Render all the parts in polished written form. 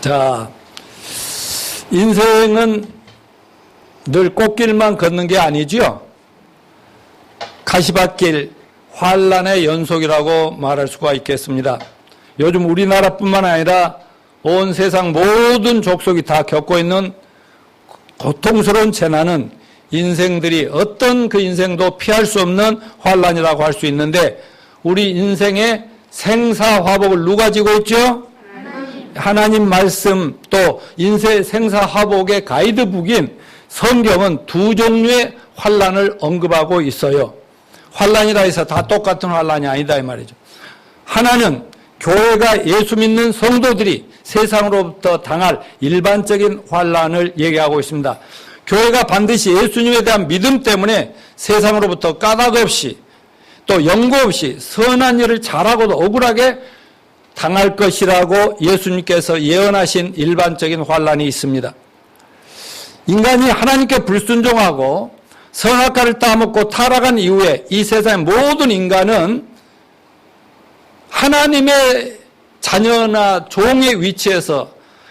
자, 인생은 늘 꽃길만 걷는 게 아니지요. 가시밭길, 환란의 연속이라고 말할 수가 있겠습니다. 요즘 우리나라뿐만 아니라 온 세상 모든 족속이 다 겪고 있는 고통스러운 재난은 인생들이 어떤 그 인생도 피할 수 없는 환란이라고 할 수 있는데, 우리 인생의 생사화복을 누가 지고 있죠? 하나님 말씀, 또 인생 생사화복의 가이드북인 성경은 두 종류의 환란을 언급하고 있어요. 환란이라 해서 다 똑같은 환란이 아니다 이 말이죠. 하나는 교회가 예수 믿는 성도들이 세상으로부터 당할 일반적인 환란을 얘기하고 있습니다. 교회가 반드시 예수님에 대한 믿음 때문에 세상으로부터 까닭 없이 또 연고 없이 선한 일을 잘하고도 억울하게 당할 것이라고 예수님께서 예언하신 일반적인 환란이 있습니다. 인간이 하나님께 불순종하고 선악과를 따먹고 타락한 이후에 이 세상의 모든 인간은 하나님의 자녀나 종의 위치에서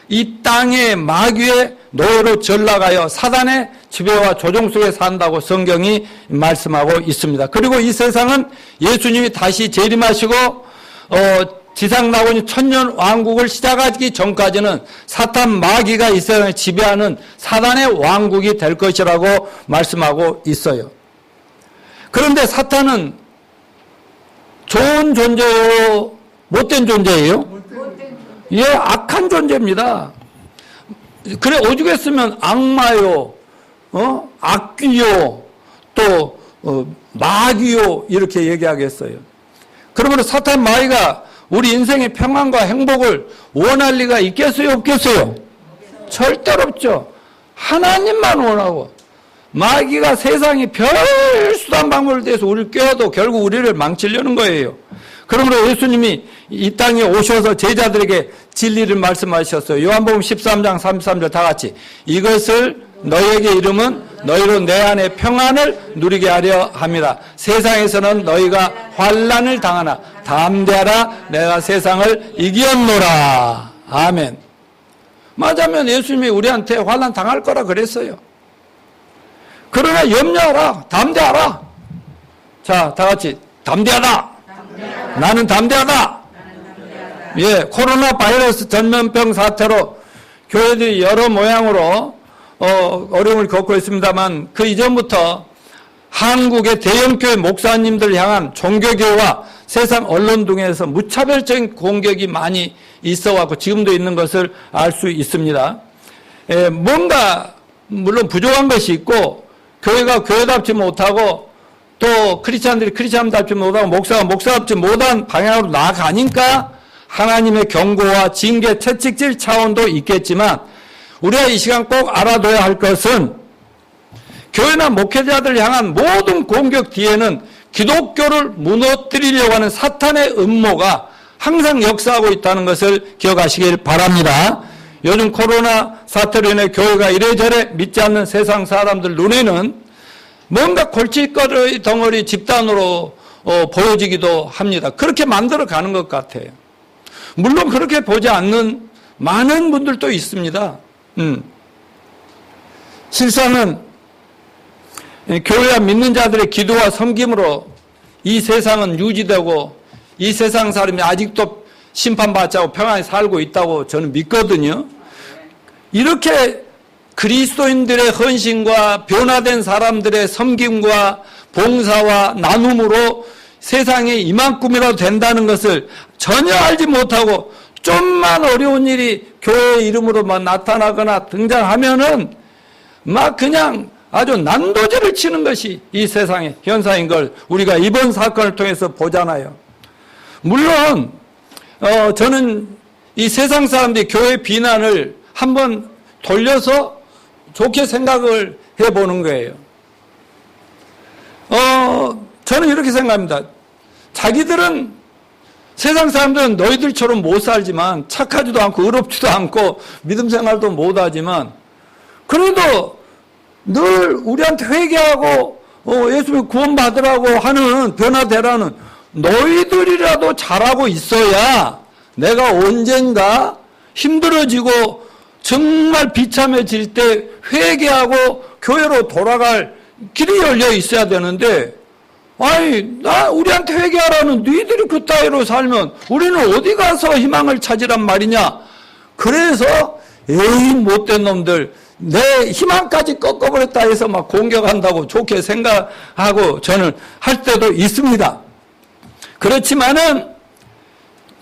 이 땅의 마귀의 노예로 전락하여 사단의 지배와 조종 속에 산다고 성경이 말씀하고 있습니다. 그리고 이 세상은 예수님이 다시 재림하시고 지상 낙원이 천년 왕국을 시작하기 전까지는 사탄 마귀가 이 세상을 지배하는 사단의 왕국이 될 것이라고 말씀하고 있어요. 그런데 사탄은 좋은 존재예요? 못된 존재예요? 예, 악한 존재입니다. 그래 오죽했으면 악마요, 악귀요, 또 마귀요 이렇게 얘기하겠어요. 그러므로 사탄 마귀가 우리 인생의 평안과 행복을 원할 리가 있겠어요, 없겠어요? 절대로 없죠. 하나님만 원하고, 마귀가 세상에 별 수단 방법을 대해서 우리를 꿰어도 결국 우리를 망치려는 거예요. 그러므로 예수님이 이 땅에 오셔서 제자들에게 진리를 말씀하셨어요. 요한복음 13장 33절 다 같이, 이것을 너희에게 이름은 너희로 내 안에 평안을 누리게 하려 함이라. 세상에서는 너희가 환난을 당하나 담대하라, 내가 세상을 이기었노라. 아멘. 맞으면 예수님이 우리한테 환난 당할 거라 그랬어요. 그러나 염려하라, 담대하라. 자, 다 같이 담대하라. 나는 담대하다. 예, 코로나 바이러스 전염병 사태로 교회들이 여러 모양으로 어려움을 겪고 있습니다만, 그 이전부터 한국의 대형교회 목사님들 향한 종교교회와 세상 언론 등에서 무차별적인 공격이 많이 있어왔고 지금도 있는 것을 알 수 있습니다. 뭔가 물론 부족한 것이 있고, 교회가 교회답지 못하고 또 크리스찬들이 크리스찬답지 못하고 목사가 목사답지 못한 방향으로 나아가니까 하나님의 경고와 징계, 채찍질 차원도 있겠지만, 우리가 이 시간 꼭 알아둬야 할 것은 교회나 목회자들 향한 모든 공격 뒤에는 기독교를 무너뜨리려고 하는 사탄의 음모가 항상 역사하고 있다는 것을 기억하시길 바랍니다. 요즘 코로나 사태로 인해 교회가 이래저래 믿지 않는 세상 사람들 눈에는 뭔가 골칫거리 덩어리 집단으로 보여지기도 합니다. 그렇게 만들어 가는 것 같아요. 물론 그렇게 보지 않는 많은 분들도 있습니다. 실상은 교회와 믿는 자들의 기도와 섬김으로 이 세상은 유지되고 이 세상 사람이 아직도 심판받지 않고 평안히 살고 있다고 저는 믿거든요. 이렇게 그리스도인들의 헌신과 변화된 사람들의 섬김과 봉사와 나눔으로 세상에 이만큼이라도 된다는 것을 전혀 알지 못하고 좀만 어려운 일이 교회의 이름으로만 나타나거나 등장하면은 막 그냥 아주 난도질을 치는 것이 이 세상의 현상인 걸 우리가 이번 사건을 통해서 보잖아요. 물론 저는 이 세상 사람들이 교회 비난을 한번 돌려서 좋게 생각을 해보는 거예요. 저는 이렇게 생각합니다. 자기들은 세상 사람들은 너희들처럼 못 살지만, 착하지도 않고 의롭지도 않고 믿음 생활도 못하지만, 그래도 늘 우리한테 회개하고 예수님 구원받으라고 하는, 변화되라는, 너희들이라도 잘하고 있어야 내가 언젠가 힘들어지고 정말 비참해질 때 회개하고 교회로 돌아갈 길이 열려 있어야 되는데, 아니, 우리한테 회개하라는 너희들이 그 따위로 살면 우리는 어디 가서 희망을 찾으란 말이냐. 그래서 에이 못된 놈들, 내 희망까지 꺾어버렸다 해서 막 공격한다고 좋게 생각하고 저는 할 때도 있습니다. 그렇지만은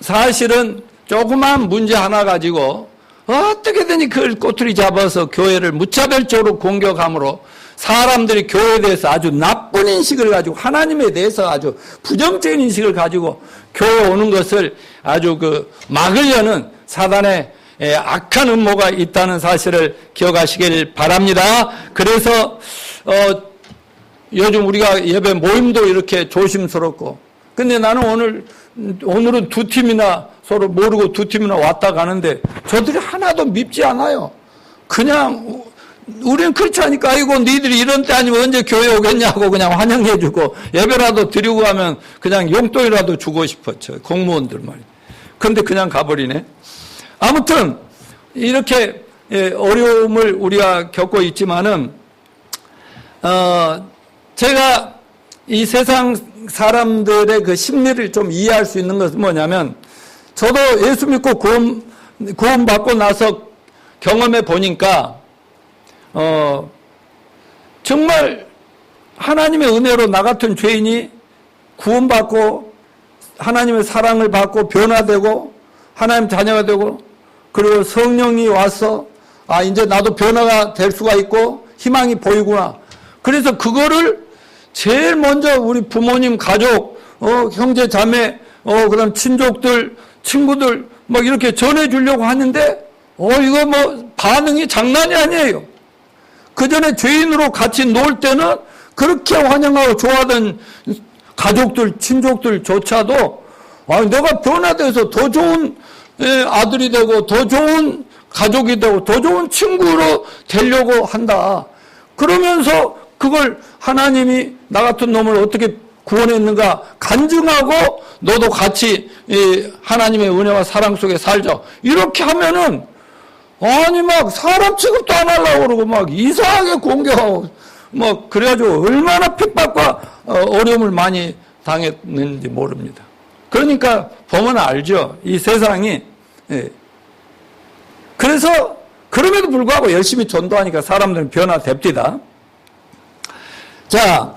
사실은 조그만 문제 하나 가지고 어떻게든지 그걸 꼬투리 잡아서 교회를 무차별적으로 공격함으로 사람들이 교회에 대해서 아주 나쁜 인식을 가지고 하나님에 대해서 아주 부정적인 인식을 가지고 교회에 오는 것을 아주 막으려는 사단의 악한 음모가 있다는 사실을 기억하시길 바랍니다. 그래서 요즘 우리가 예배 모임도 이렇게 조심스럽고, 근데 나는 오늘은 두 팀이나 서로 모르고 두 팀이나 왔다 가는데 저들이 하나도 밉지 않아요. 그냥 우리는 그렇지 않으니까 아이고 니들이 이런 때 아니면 언제 교회 오겠냐고 그냥 환영해주고 예배라도 드리고 하면 그냥 용돈이라도 주고 싶었죠. 공무원들 말이에요. 근데 그냥 가버리네. 아무튼 이렇게 어려움을 우리가 겪고 있지만은 제가 이 세상 사람들의 그 심리를 좀 이해할 수 있는 것은 뭐냐면, 저도 예수 믿고 구원받고 나서 경험해 보니까 정말 하나님의 은혜로 나 같은 죄인이 구원받고 하나님의 사랑을 받고 변화되고 하나님 자녀가 되고, 그리고 성령이 와서 이제 나도 변화가 될 수가 있고 희망이 보이구나. 그래서 그거를 제일 먼저 우리 부모님, 가족, 형제, 자매, 그다음 친족들, 친구들 막 이렇게 전해주려고 하는데 이거 뭐 반응이 장난이 아니에요. 그 전에 죄인으로 같이 놀 때는 그렇게 환영하고 좋아하던 가족들, 친족들조차도 내가 변화돼서 더 좋은 아들이 되고 더 좋은 가족이 되고 더 좋은 친구로 되려고 한다. 그러면서 그걸 하나님이 나 같은 놈을 어떻게 구원했는가 간증하고 너도 같이 하나님의 은혜와 사랑 속에 살자. 이렇게 하면은 막 사람 취급도 안 하려고 그러고 막 이상하게 공격하고 막 그래가지고 얼마나 핍박과 어려움을 많이 당했는지 모릅니다. 그러니까 보면 알죠. 이 세상이. 그래서 그럼에도 불구하고 열심히 전도하니까 사람들은 변화됩니다. 자,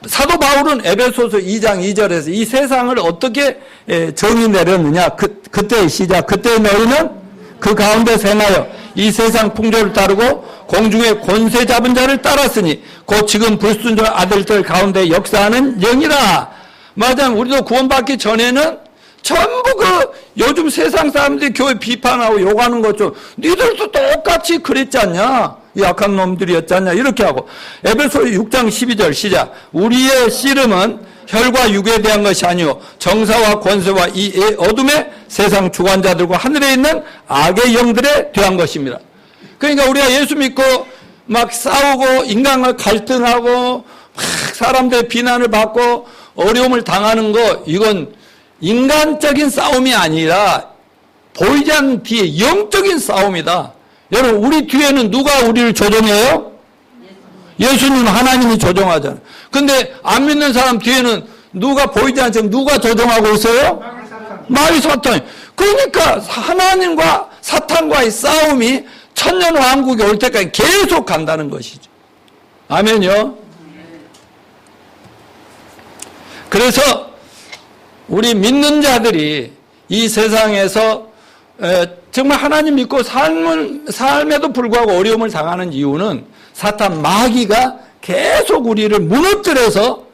사도 바울은 에베소서 2장 2절에서 이 세상을 어떻게 정의 내렸느냐. 그때의 시작. 그때 너희는 그 가운데 생하여 이 세상 풍조를 따르고 공중의 권세 잡은 자를 따랐으니 곧 지금 불순종 아들들 가운데 역사하는 영이라. 맞아요. 우리도 구원받기 전에는 전부 요즘 세상 사람들이 교회 비판하고 욕하는 것좀 니들도 똑같이 그랬지 않냐. 약한 놈들이었지 않냐. 이렇게 하고 에베소 6장 12절 시작. 우리의 씨름은 혈과 육에 대한 것이 아니요 정사와 권세와 이 어둠의 세상 주관자들과 하늘에 있는 악의 영들에 대한 것입니다. 그러니까 우리가 예수 믿고 막 싸우고 인간과 갈등하고 막 사람들의 비난을 받고 어려움을 당하는 거, 이건 인간적인 싸움이 아니라 보이지 않는 뒤에 영적인 싸움이다. 여러분, 우리 뒤에는 누가 우리를 조종해요? 예수님, 하나님이 조종하잖아요. 근데 안 믿는 사람 뒤에는 누가 보이지 않지만 누가 조종하고 있어요? 마귀 사탄. 그러니까 하나님과 사탄과의 싸움이 천년 왕국이 올 때까지 계속 간다는 것이죠. 아멘요. 그래서 우리 믿는 자들이 이 세상에서 정말 하나님 믿고 삶에도 불구하고 어려움을 당하는 이유는 사탄 마귀가 계속 우리를 무너뜨려서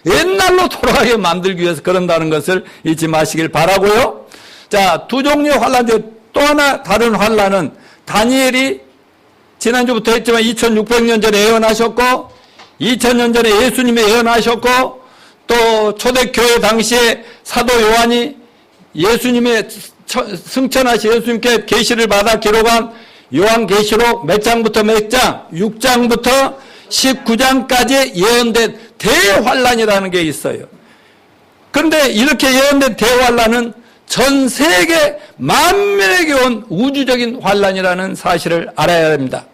옛날로 돌아가게 만들기 위해서 그런다는 것을 잊지 마시길 바라고요. 자, 두 종류의 환란 중에 또 하나 다른 환란은 다니엘이 지난주부터 했지만 2600년 전에 예언하셨고 2000년 전에 예수님이 예언하셨고 또 초대교회 당시에 사도 요한이 예수님의 승천하신 예수님께 계시를 받아 기록한 요한계시록 몇 장부터 몇 장? 6장부터 19장까지 예언된 대환란이라는 게 있어요. 그런데 이렇게 예언된 대환란은 전 세계 만민에게 온 우주적인 환란이라는 사실을 알아야 됩니다.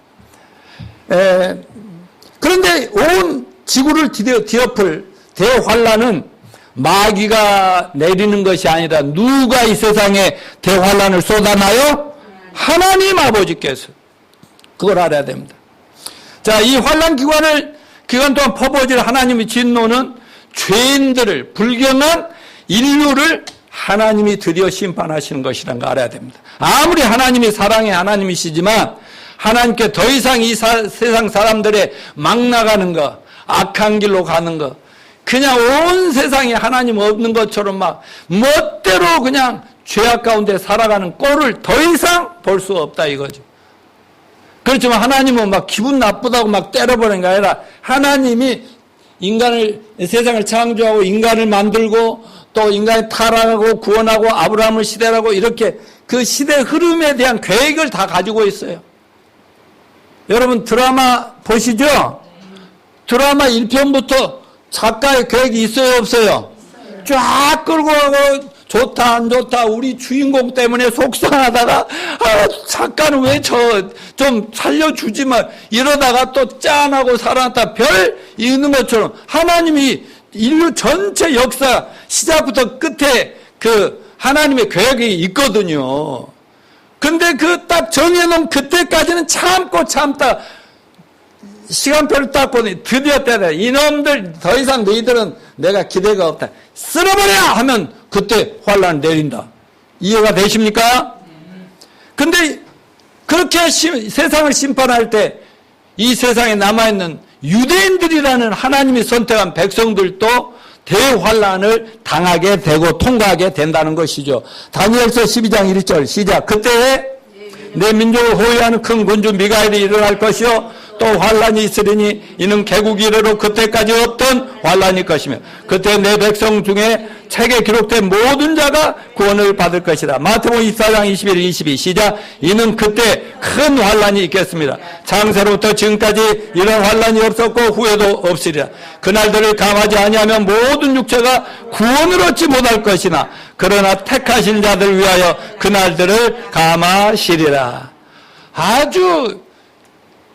그런데 온 지구를 뒤엎을 대환란은 마귀가 내리는 것이 아니라 누가 이 세상에 대환란을 쏟아나요? 하나님 아버지께서. 그걸 알아야 됩니다. 자, 이 환란 기간 동안 퍼부어질 하나님의 진노는 죄인들을, 불경한 인류를 하나님이 드디어 심판하시는 것이라는 걸 알아야 됩니다. 아무리 하나님이 사랑의 하나님이시지만 하나님께 더 이상 이 세상 사람들의 막 나가는 거, 악한 길로 가는 거, 그냥 온 세상에 하나님 없는 것처럼 막 멋대로 그냥 죄악 가운데 살아가는 꼴을 더 이상 볼 수 없다 이거죠. 그렇지만 하나님은 막 기분 나쁘다고 막 때려버리는 게 아니라 하나님이 세상을 창조하고 인간을 만들고 또 인간이 타락하고 구원하고 아브라함을 시대라고 이렇게 그 시대 흐름에 대한 계획을 다 가지고 있어요. 여러분 드라마 보시죠? 드라마 1편부터 작가의 계획이 있어요, 없어요? 쫙 끌고 가고 좋다 안 좋다 우리 주인공 때문에 속상하다가 작가는 왜 좀 살려주지만 이러다가 또 짠하고 살아났다 별 있는 것처럼 하나님이 인류 전체 역사 시작부터 끝에 그 하나님의 계획이 있거든요. 근데 그 딱 정해놓은 그때까지는 참다 시간표를 딱 보니 드디어 때다. 이놈들 더 이상 너희들은 내가 기대가 없다. 쓸어버려 하면 그때 환란을 내린다. 이해가 되십니까? 근데 그렇게 세상을 심판할 때 이 세상에 남아있는 유대인들이라는 하나님이 선택한 백성들도 대환란을 당하게 되고 통과하게 된다는 것이죠. 다니엘서 12장 1절 시작. 그때 내 민족을 호위하는 큰 군주 미가엘이 일어날 것이요 또 환란이 있으리니 이는 개국이 이르러 그때까지 없던 환란일 것이며 그때 내 백성 중에 책에 기록된 모든 자가 구원을 받을 것이다. 마태복음 24장 21, 22 시작. 이는 그때 큰 환란이 있겠습니다. 창세로부터 지금까지 이런 환란이 없었고 후에도 없으리라. 그날들을 감하지 아니하면 모든 육체가 구원을 얻지 못할 것이나 그러나 택하신 자들 위하여 그날들을 감하시리라. 아주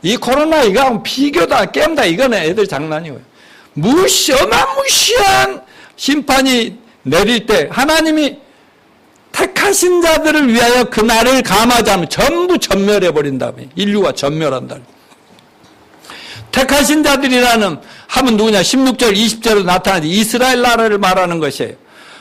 이 코로나 이거 비교다 게임다 이거는 애들 장난이고요. 어마무시한 심판이 내릴 때 하나님이 택하신 자들을 위하여 그날을 감하지 않으면 전부 전멸해버린다며. 인류가 전멸한다. 택하신 자들이라는 하면 누구냐? 16절 20절로 나타나는 이스라엘 나라를 말하는 것이에요.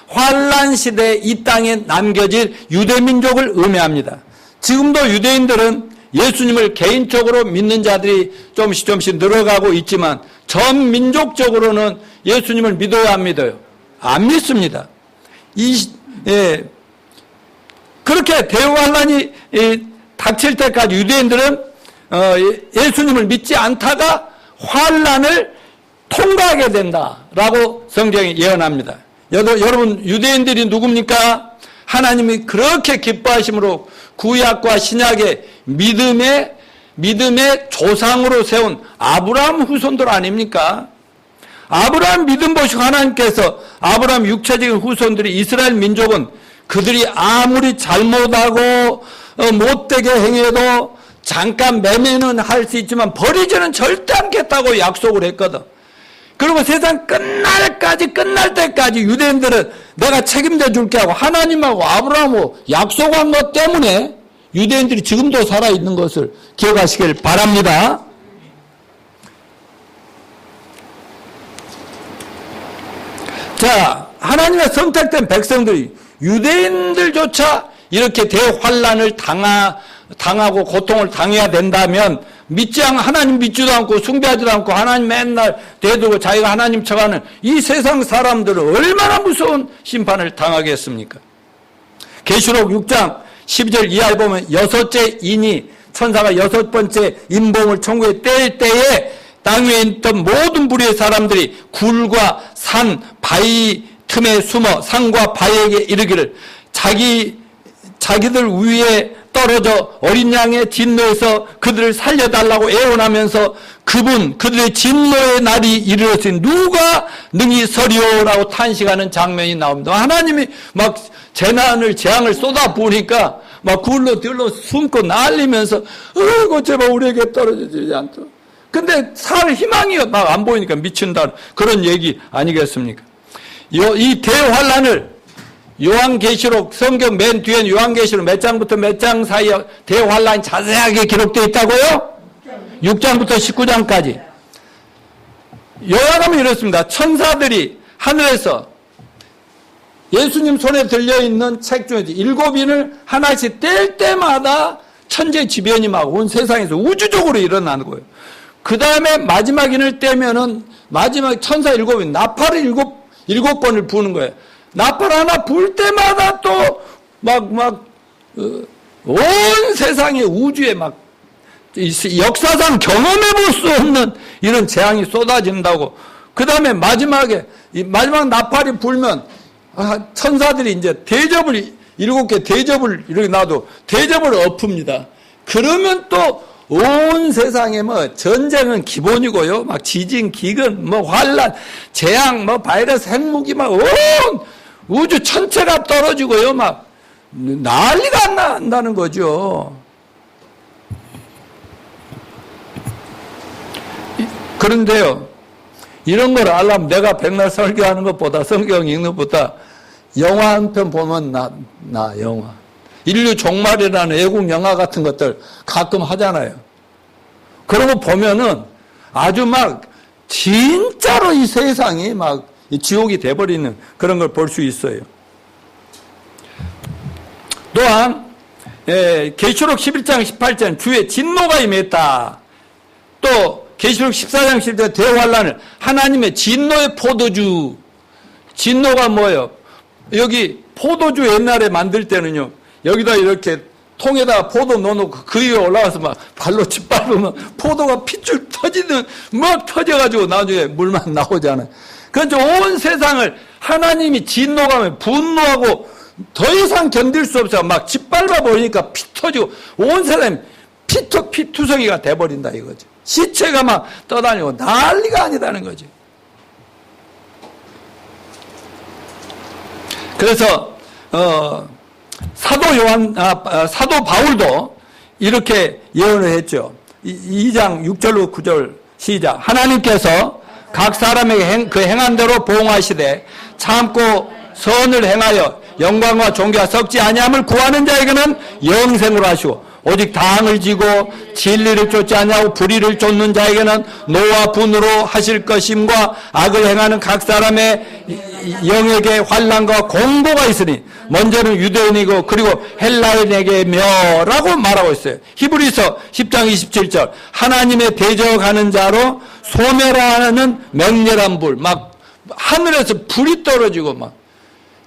환란 시대에 이 땅에 남겨질 유대민족을 의미합니다. 지금도 유대인들은 예수님을 개인적으로 믿는 자들이 조금씩 늘어가고 있지만 전 민족적으로는 예수님을 믿어야 안 믿어요? 안 믿습니다. 그렇게 대환란이 닥칠 때까지 유대인들은 예수님을 믿지 않다가 환란을 통과하게 된다라고 성경이 예언합니다. 여러분 유대인들이 누굽니까? 하나님이 그렇게 기뻐하심으로 구약과 신약의 믿음의 조상으로 세운 아브라함 후손들 아닙니까? 아브라함 믿음 보시고 하나님께서 아브라함 육체적인 후손들이 이스라엘 민족은 그들이 아무리 잘못하고 못되게 행해도 잠깐 매매는 할 수 있지만 버리지는 절대 않겠다고 약속을 했거든. 그리고 세상 끝날 때까지 유대인들은 내가 책임져 줄게 하고 하나님하고 아브라함하고 약속한 것 때문에 유대인들이 지금도 살아있는 것을 기억하시길 바랍니다. 자, 하나님의 선택된 백성들이 유대인들조차 이렇게 대환란을 당하고 고통을 당해야 된다면 하나님 믿지도 않고 숭배하지도 않고 하나님 맨날 대들고 자기가 하나님 척하는 이 세상 사람들은 얼마나 무서운 심판을 당하겠습니까? 계시록 6장 12절 이하에 보면 여섯째 인이 천사가 여섯 번째 인봉을 천국에 뗄 때에 땅 위에 있던 모든 부류의 사람들이 굴과 산, 바위 틈에 숨어 산과 바위에게 이르기를 자기들 위에 떨어져 어린 양의 진노에서 그들을 살려달라고 애원하면서 그들의 진노의 날이 이르렀으니 누가 능히 서리오라고 탄식하는 장면이 나옵니다. 하나님이 막 재앙을 쏟아 부으니까 막 굴러 들러 숨고 날리면서 어이구 제발 우리에게 떨어지지 않도록. 근데 살 희망이 막 안 보이니까 미친다 그런 얘기 아니겠습니까? 이 대환란을 요한계시록 성경 맨 뒤엔 요한계시록 몇 장부터 몇 장 사이에 대환란이 자세하게 기록되어 있다고요? 6장부터 19장까지. 요약하면 이렇습니다. 천사들이 하늘에서 예수님 손에 들려있는 책 중에서 7인을 하나씩 뗄 때마다 천재지변이 막 온 세상에서 우주적으로 일어나는 거예요. 그 다음에 마지막 인을 떼면은 마지막 천사 7인 나팔을 7번을 부는 거예요. 나팔 하나 불 때마다 또 온 세상의 우주에 막 역사상 경험해 볼 수 없는 이런 재앙이 쏟아진다고. 그 다음에 마지막 나팔이 불면 천사들이 이제 대접을 7개 대접을 이렇게 놔도 대접을 엎습니다. 그러면 또 온 세상에 뭐 전쟁은 기본이고요. 막 지진, 기근, 뭐 환란, 재앙, 뭐 바이러스, 핵무기 막 온 우주 전체가 떨어지고요. 막 난리가 안 난다는 거죠. 그런데요, 이런 걸 알려면 내가 백날 설교하는 것보다 성경 읽는 것보다 영화 한 편 보면 영화. 인류 종말이라는 외국 영화 같은 것들 가끔 하잖아요. 그런 거 보면은 아주 막 진짜로 이 세상이 막 지옥이 돼버리는 그런 걸 볼 수 있어요. 또한 계시록 11장 18절 주의 진노가 임했다. 또 계시록 14장 10절 대환란을 하나님의 진노의 포도주. 진노가 뭐예요? 여기 포도주 옛날에 만들 때는요, 여기다 이렇게 통에다가 포도 넣어놓고 그 위에 올라가서 막 발로 짓밟으면 포도가 핏줄 터지는 막 터져가지고 나중에 물만 나오잖아요. 그래서 온 세상을 하나님이 진노가 분노하고 더 이상 견딜 수 없어 막 짓밟아 버리니까 피 터지고 온 세상이 피투성이가 돼버린다 이거죠. 시체가 막 떠다니고 난리가 아니다는 거죠. 그래서 사도 바울도 이렇게 예언을 했죠. 2장 6절로 9절 시작. 하나님께서 각 사람에게 그 행한 대로 보응하시되 참고 선을 행하여 영광과 존귀와 썩지 아니함을 구하는 자에게는 영생으로 하시고 오직 당을 지고 진리를 쫓지 아니하고 불의를 쫓는 자에게는 노와 분으로 하실 것임과 악을 행하는 각 사람의 영에게 환난과 공고가 있으니 먼저는 유대인이고 그리고 헬라인에게 멸하고 말하고 있어요. 히브리서 10장 27절 하나님의 대적하는 자로 소멸하는 맹렬한 불, 막 하늘에서 불이 떨어지고 막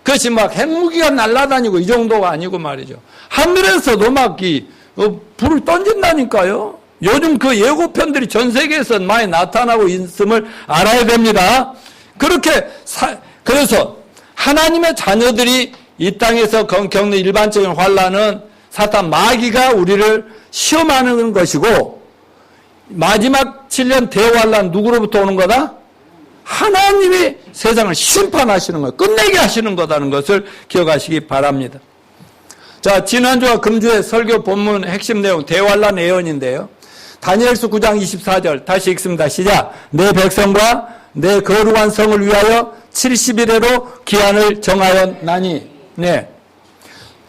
그것이 막 핵무기가 날아다니고 이 정도가 아니고 말이죠. 하늘에서도 막 불을 던진다니까요. 요즘 그 예고편들이 전 세계에서 많이 나타나고 있음을 알아야 됩니다. 그래서 하나님의 자녀들이 이 땅에서 겪는 일반적인 환란은 사탄 마귀가 우리를 시험하는 것이고 마지막 7년 대환란 누구로부터 오는 거다? 하나님이 세상을 심판하시는 거예요. 끝내게 하시는 거다는 것을 기억하시기 바랍니다. 자, 지난주와 금주의 설교 본문 핵심 내용 대환란 예언인데요. 다니엘서 9장 24절 다시 읽습니다. 시작. 내 백성과 내 거룩한 성을 위하여 70일에로 기한을 정하였나니. 네.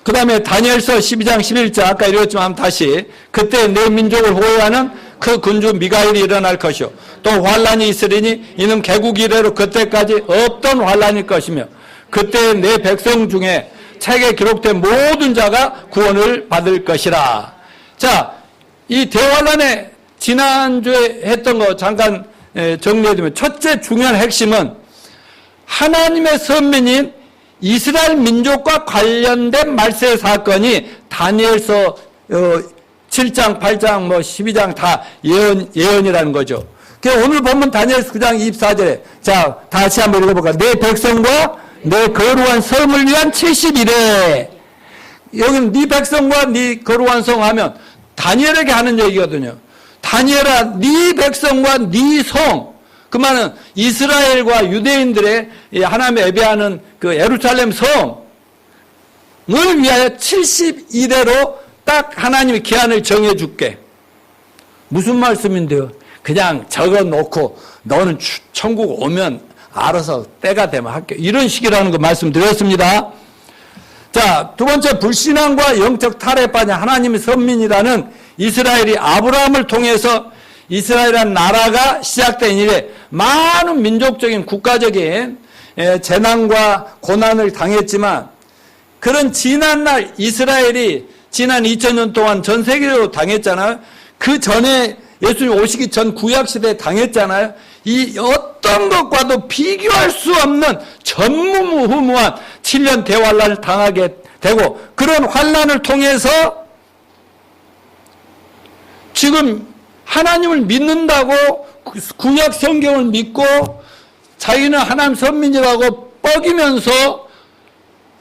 그 다음에 다니엘서 12장 11절 아까 읽었지만 다시 그때 내 민족을 호위하는 그 군주 미가엘이 일어날 것이요 또 환란이 있으리니 이는 개국 이래로 그때까지 없던 환란일 것이며 그때 내 백성 중에 책에 기록된 모든 자가 구원을 받을 것이라. 자, 이 대환란에 지난주에 했던 거 잠깐 정리해두면 첫째 중요한 핵심은 하나님의 선민인 이스라엘 민족과 관련된 말세 사건이 다니엘서 7장, 8장, 12장 다 예언이라는 거죠. 오늘 보면 다니엘서 9장 24절에 자, 다시 한번 읽어볼까요? 내 백성과 내 거룩한 성을 위한 70일에 여기는 네 백성과 네 거룩한 성 하면 다니엘에게 하는 얘기거든요. 다니엘아, 네 백성과 네 성. 그 말은 이스라엘과 유대인들의 하나님의 예배하는 그 예루살렘 성을 위하여 72대로 딱 하나님이 기한을 정해줄게. 무슨 말씀인데요? 그냥 적어놓고 너는 천국 오면 알아서 때가 되면 할게. 이런 식이라는 거 말씀드렸습니다. 자, 두 번째, 불신앙과 영적 탈에 빠진 하나님의 선민이라는 이스라엘이 아브라함을 통해서 이스라엘이라는 나라가 시작된 이래 많은 민족적인 국가적인 재난과 고난을 당했지만 그런 지난날 이스라엘이 지난 2000년 동안 전 세계로 당했잖아요. 그 전에 예수님 오시기 전 구약시대에 당했잖아요. 이 어떤 것과도 비교할 수 없는 전무후무한 7년 대환란을 당하게 되고 그런 환란을 통해서 지금 하나님을 믿는다고 구약 성경을 믿고 자기는 하나님 선민이라고 뻐기면서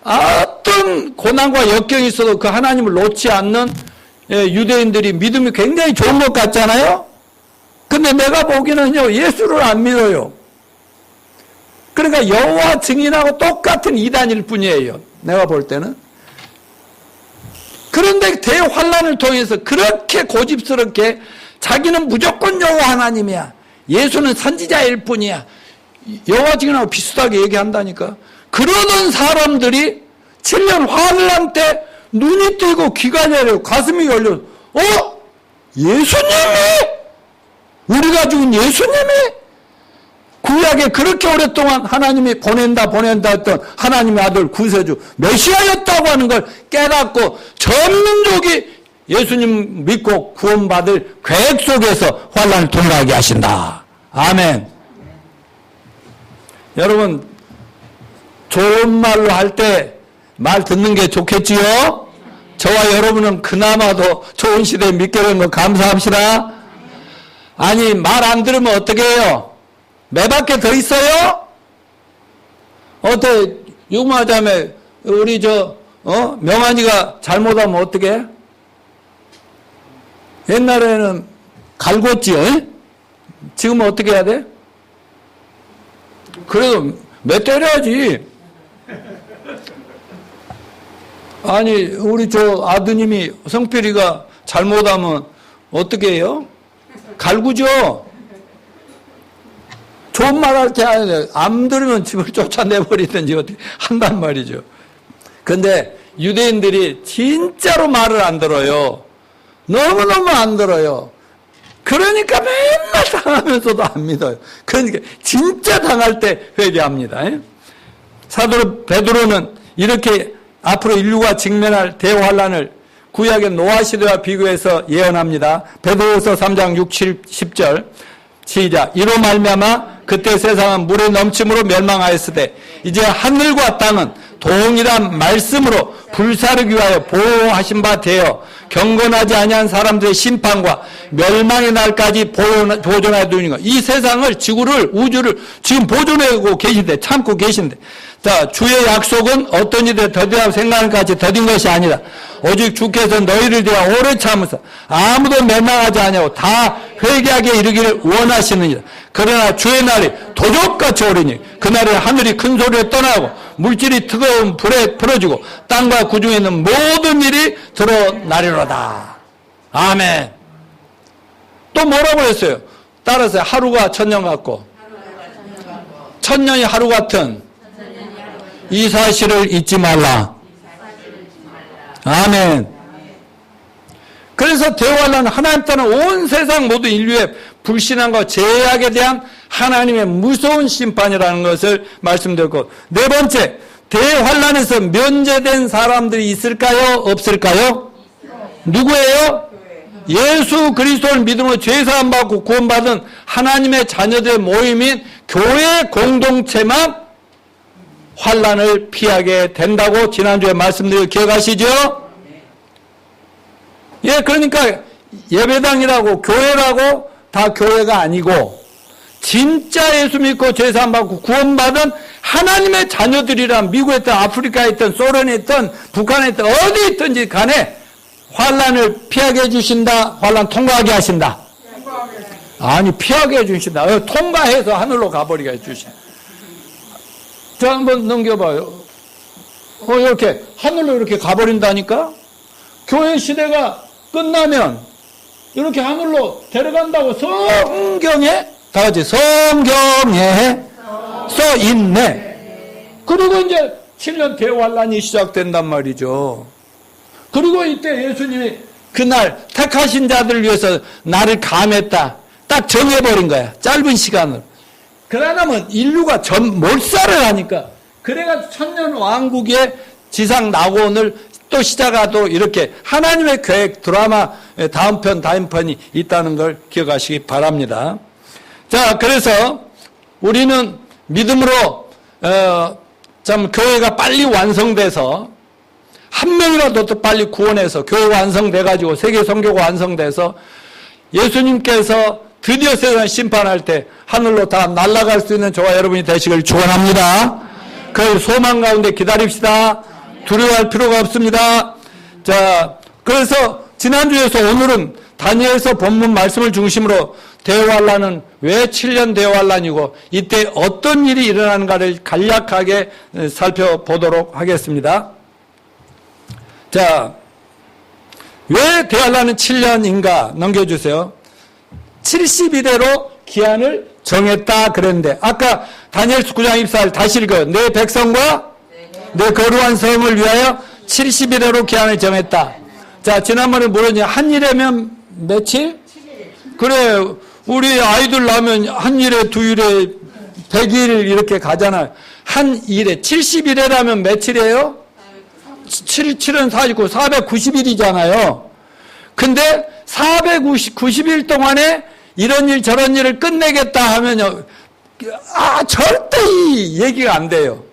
어떤 고난과 역경이 있어도 그 하나님을 놓지 않는 유대인들이 믿음이 굉장히 좋은 것 같잖아요. 근데 내가 보기에는요, 예수를 안 믿어요. 그러니까 여호와 증인하고 똑같은 이단일 뿐이에요. 내가 볼 때는. 그런데 대환란을 통해서 그렇게 고집스럽게 자기는 무조건 여호와 하나님이야. 예수는 선지자일 뿐이야. 여호와 증인하고 비슷하게 얘기한다니까. 그러던 사람들이 7년 환란 때 눈이 뜨고 귀가 열리고 가슴이 열려. 예수님이? 우리가 죽은 예수님이? 구약에 그렇게 오랫동안 하나님이 보낸다 했던 하나님의 아들 구세주 메시아였다고 하는 걸 깨닫고 전 민족이 예수님 믿고 구원받을 계획 속에서 환란을 통과하게 하신다. 아멘. 여러분, 좋은 말로 할 때 말 듣는 게 좋겠지요? 저와 여러분은 그나마도 좋은 시대에 믿게 된 거 감사합시다. 아니, 말 안 들으면 어떻게 해요? 매밖에 더 있어요? 어때, 육마자매, 우리 명환이가 잘못하면 어떻게 해? 옛날에는 갈궜지요? 지금은 어떻게 해야 돼? 그래도 몇 때려야지. 아니, 우리 아드님이 성필이가 잘못하면 어떻게 해요? 갈구죠? 좋은 말 할 때 안 들으면 집을 쫓아내버리든지 어떻게 한단 말이죠. 근데 유대인들이 진짜로 말을 안 들어요. 너무너무 안 들어요. 그러니까 맨날 당하면서도 안 믿어요. 그러니까 진짜 당할 때 회개합니다. 사도 베드로는 이렇게 앞으로 인류가 직면할 대환란을 구약의 노아 시대와 비교해서 예언합니다. 베드로서 3장 6, 7, 10절 시작. 이로 말미암아 그때 세상은 물의 넘침으로 멸망하였으되 이제 하늘과 땅은 동일한 말씀으로 불사르기 위하여 보호하신 바 되어 경건하지 아니한 사람들의 심판과 멸망의 날까지 보존하여 두는 것. 이 세상을, 지구를, 우주를 지금 보존하고 계신데, 참고 계신데. 자, 주의 약속은 어떤 일에 더디라고 생각하는 것같이 더딘 것이 아니라 오직 주께서 너희를 대하여 오래 참으사 아무도 멸망하지 아니하고 다 회개하게 이르기를 원하시느니라. 그러나 주의 날이 도적같이 오리니 그날에 하늘이 큰 소리로 떠나고 물질이 뜨거운 불에 풀어지고 땅과 그 중에 있는 모든 일이 드러나리로다. 아멘. 또 뭐라고 했어요? 따라서 하루가 천년 같고 천년이 하루 같은 이 사실을 잊지 말라. 아멘. 그래서 대환란은 하나님 따른 온 세상 모든 인류의 불신앙과 죄악에 대한 하나님의 무서운 심판이라는 것을 말씀드렸고, 네 번째, 대환란에서 면제된 사람들이 있을까요? 없을까요? 누구예요? 예수 그리스도를 믿음으로 죄사함 받고 구원받은 하나님의 자녀들의 모임인 교회 공동체만 환란을 피하게 된다고 지난주에 말씀드려 기억하시죠? 예, 그러니까 예배당이라고 교회라고 다 교회가 아니고 진짜 예수 믿고 죄사함 받고 구원받은 하나님의 자녀들이란 미국에 있든 아프리카에 있든 소련에 있든 북한에 있든 어디 있든지 간에 환난을 피하게 해주신다. 환난 통과하게 하신다. 아니 피하게 해주신다. 통과해서 하늘로 가버리게 해주신다. 자 한번 넘겨봐요. 이렇게 하늘로 이렇게 가버린다니까. 교회 시대가 끝나면 이렇게 하늘로 데려간다고 성경에 다 같이 성경에 써 있네. 그리고 이제 7년 대환란이 시작된단 말이죠. 그리고 이때 예수님이 그날 택하신 자들을 위해서 나를 감했다. 딱 정해버린 거야. 짧은 시간을. 그러려면 인류가 몰살을 하니까. 그래가 천년 왕국의 지상 낙원을 또 시작하도 이렇게 하나님의 계획 드라마 다음 편이 있다는 걸 기억하시기 바랍니다. 자, 그래서 우리는 믿음으로 참 교회가 빨리 완성돼서 한 명이라도 더 빨리 구원해서 교회가 완성돼가지고 세계 선교가 완성돼서 예수님께서 드디어 세상 심판할 때 하늘로 다 날아갈 수 있는 저와 여러분이 되시길 축원합니다. 그 소망 가운데 기다립시다. 두려워할 필요가 없습니다. 자, 그래서 지난주에서 오늘은 다니엘서 본문 말씀을 중심으로 대환란은 왜 7년 대환란이고 이때 어떤 일이 일어나는가를 간략하게 살펴보도록 하겠습니다. 자, 왜 대환란은 7년인가 넘겨주세요. 70일대로 기한을 정했다 그랬는데 아까 다니엘서 9장 24절 다시 읽어요. 내 백성과 내 거룩한 성을 위하여 70일대로 기한을 정했다. 자, 지난번에 물었냐 한 일에면 며칠? 그래, 우리 아이들 낳으면 한 일에 두 일에 100일 이렇게 가잖아요. 한 일에 70일이라면 며칠이에요? 7은 49, 490일이잖아요. 근데 490일 동안에 이런 일 저런 일을 끝내겠다 하면요. 절대 이 얘기가 안 돼요.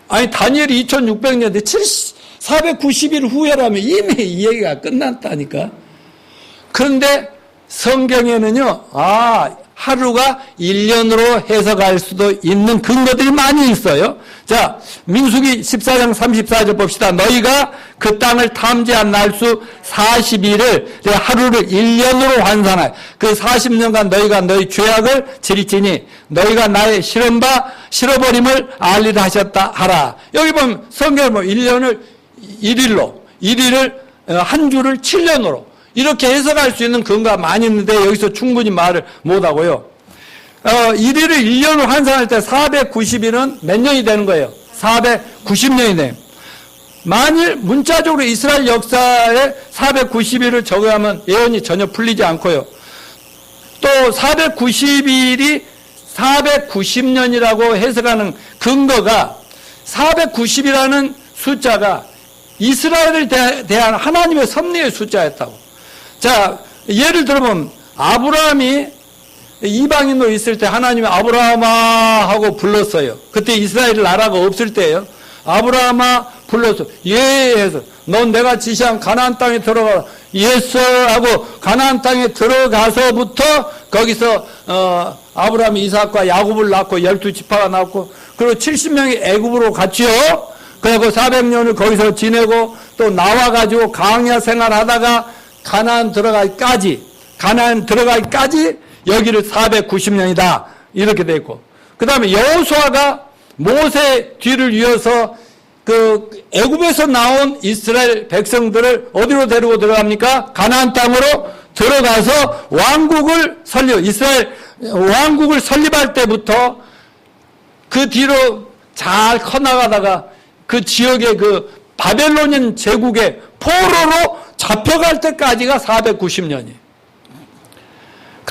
아니 다니엘이 2600년대 490일 후에라면 이미 이 얘기가 끝났다니까. 그런데 성경에는요. 하루가 1년으로 해석할 수도 있는 근거들이 많이 있어요. 자, 민수기 14장 34절 봅시다. 너희가 그 땅을 탐지한 날수 40일을 하루를 1년으로 환산하여 그 40년간 너희가 너희 죄악을 지리치니 너희가 나의 실어버림을 알리라 하셨다 하라. 여기 보면 성경을 1년을 1일을 한 주를 7년으로 이렇게 해석할 수 있는 근거가 많이 있는데 여기서 충분히 말을 못하고요. 1일을 1년으로 환산할 때 490일은 몇 년이 되는 거예요? 490년이 돼요. 만일 문자적으로 이스라엘 역사에 490일을 적용하면 예언이 전혀 풀리지 않고요. 또 490일이 490년이라고 해석하는 근거가 490이라는 숫자가 이스라엘을 대한 하나님의 섭리의 숫자였다고. 자, 예를 들어보면 아브라함이 이방인으로 있을 때 하나님이 아브라함아 하고 불렀어요. 그때 이스라엘 나라가 없을 때예요. 아브라함아 불렀어. 예 해서 넌 내가 지시한 가나안 땅에 들어가라. 예스 하고 가나안 땅에 들어가서부터 거기서 아브라함이 이삭과 야곱을 낳고 12지파가 낳고 그리고 70명이 애굽으로 갔지요. 그리고 400년을 거기서 지내고 또 나와가지고 광야 생활하다가 가나안 들어가기까지 여기를 490년이다 이렇게 돼 있고 그 다음에 여호수아가 모세 뒤를 이어서 그 애굽에서 나온 이스라엘 백성들을 어디로 데리고 들어갑니까? 가나안 땅으로 들어가서 이스라엘 왕국을 설립할 때부터 그 뒤로 잘 커나가다가 그 지역의 그 바벨로니안 제국의 포로로 잡혀갈 때까지가 490년이에요.